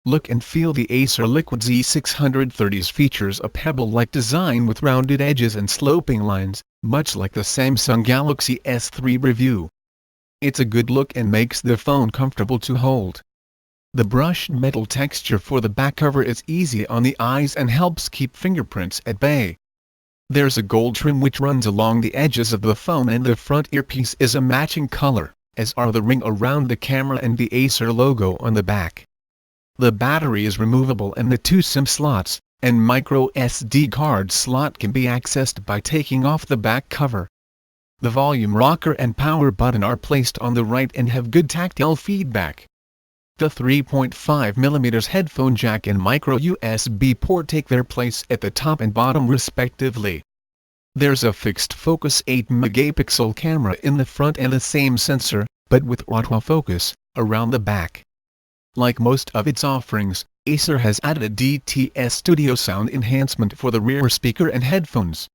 Look and feel. The Acer Liquid Z630s features a pebble-like design with rounded edges and sloping lines, much like the Samsung Galaxy S3 review. It's a good look and makes the phone comfortable to hold. The brushed metal texture for the back cover is easy on the eyes and helps keep fingerprints at bay. There's a gold trim which runs along the edges of the phone, and the front earpiece is a matching color, as are the ring around the camera and the Acer logo on the back. The battery is removable and the two SIM slots and microSD card slot can be accessed by taking off the back cover. The volume rocker and power button are placed on the right and have good tactile feedback. The 3.5mm headphone jack and micro-USB port take their place at the top and bottom respectively. There's a fixed focus 8-megapixel camera in the front and the same sensor, but with autofocus, around the back. Like most of its offerings, Acer has added a DTS Studio Sound enhancement for the rear speaker and headphones.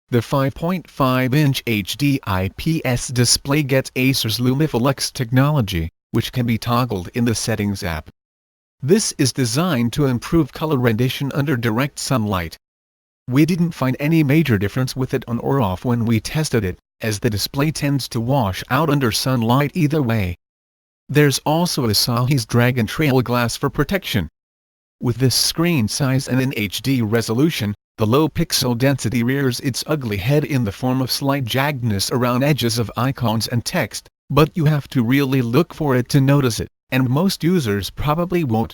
The 5.5-inch HD IPS display gets Acer's Lumiflex technology, which can be toggled in the Settings app. This is designed to improve color rendition under direct sunlight. We didn't find any major difference with it on or off when we tested it, as the display tends to wash out under sunlight either way. There's also Asahi's Dragon Trail glass for protection. With this screen size and an HD resolution, the low pixel density rears its ugly head in the form of slight jaggedness around edges of icons and text, but you have to really look for it to notice it, and most users probably won't.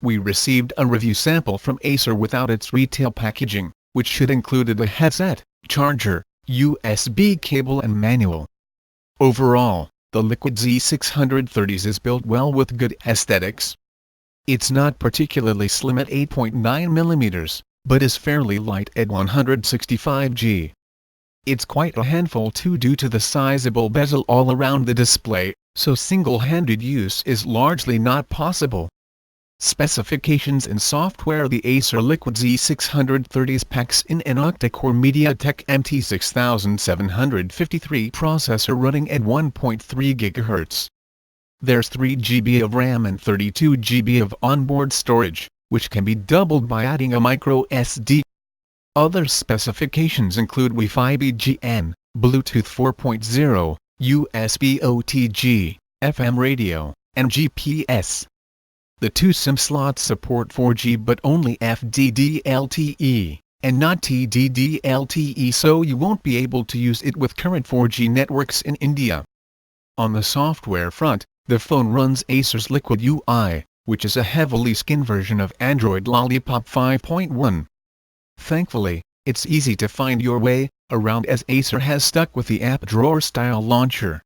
We received a review sample from Acer without its retail packaging, which should include a headset, charger, USB cable and manual. Overall, the Liquid Z630s is built well with good aesthetics. It's not particularly slim at 8.9mm, but is fairly light at 165G. It's quite a handful too due to the sizable bezel all around the display, so single-handed use is largely not possible. Specifications and software: the Acer Liquid Z630s packs in an octa-core MediaTek MT6753 processor running at 1.3 GHz. There's 3 GB of RAM and 32 GB of onboard storage, which can be doubled by adding a microSD. Other specifications include Wi-Fi BGN, Bluetooth 4.0, USB OTG, FM radio, and GPS. The two SIM slots support 4G but only FDD-LTE, and not TDD-LTE, so you won't be able to use it with current 4G networks in India. On the software front, the phone runs Acer's Liquid UI, which is a heavily skinned version of Android Lollipop 5.1. Thankfully, it's easy to find your way around as Acer has stuck with the app drawer-style launcher.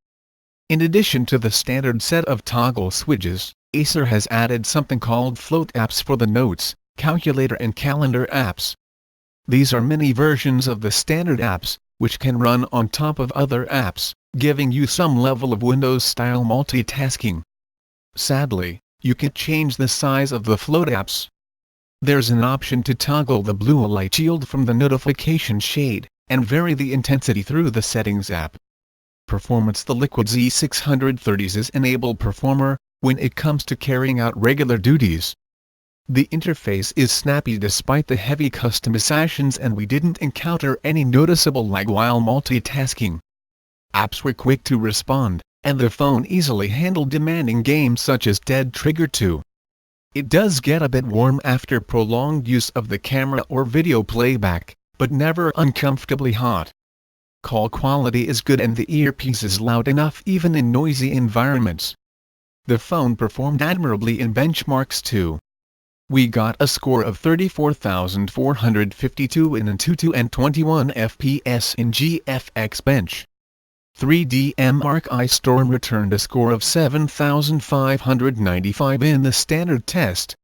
In addition to the standard set of toggle switches, Acer has added something called float apps for the notes, calculator and calendar apps. These are mini versions of the standard apps, which can run on top of other apps, giving you some level of Windows-style multitasking. Sadly, you can't change the size of the float apps. There's an option to toggle the blue light shield from the notification shade, and vary the intensity through the Settings app. Performance: the Liquid Z630s is enabled performer when it comes to carrying out regular duties. The interface is snappy despite the heavy customizations, and we didn't encounter any noticeable lag while multitasking. Apps were quick to respond, and the phone easily handled demanding games such as Dead Trigger 2. It does get a bit warm after prolonged use of the camera or video playback, but never uncomfortably hot. Call quality is good and the earpiece is loud enough even in noisy environments. The phone performed admirably in benchmarks too. We got a score of 34,452 in Antutu and 21 FPS in GFX Bench. 3DM Storm returned a score of 7,595 in the standard test.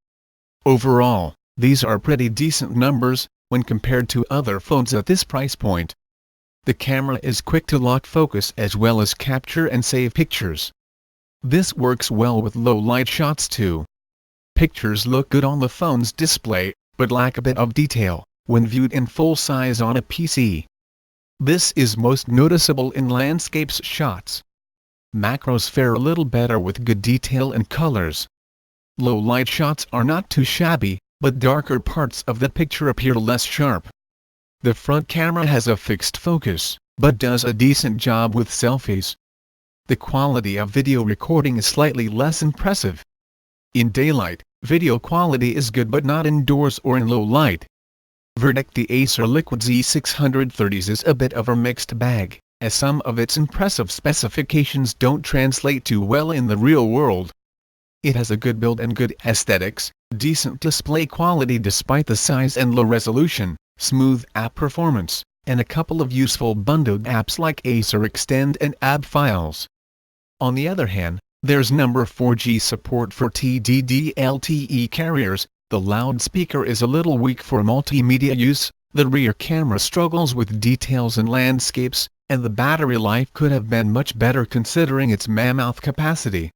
Overall, these are pretty decent numbers when compared to other phones at this price point. The camera is quick to lock focus as well as capture and save pictures. This works well with low light shots too. Pictures look good on the phone's display, but lack a bit of detail when viewed in full size on a PC. This is most noticeable in landscapes shots. Macros fare a little better with good detail and colors. Low-light shots are not too shabby, but darker parts of the picture appear less sharp. The front camera has a fixed focus, but does a decent job with selfies. The quality of video recording is slightly less impressive. In daylight, video quality is good but not indoors or in low light. Verdict: the Acer Liquid Z630s is a bit of a mixed bag, as some of its impressive specifications don't translate too well in the real world. It has a good build and good aesthetics, decent display quality despite the size and low resolution, smooth app performance, and a couple of useful bundled apps like Acer Extend and App Files. On the other hand, there's number 4G support for TDD-LTE carriers, the loudspeaker is a little weak for multimedia use, the rear camera struggles with details and landscapes, and the battery life could have been much better considering its mammoth capacity.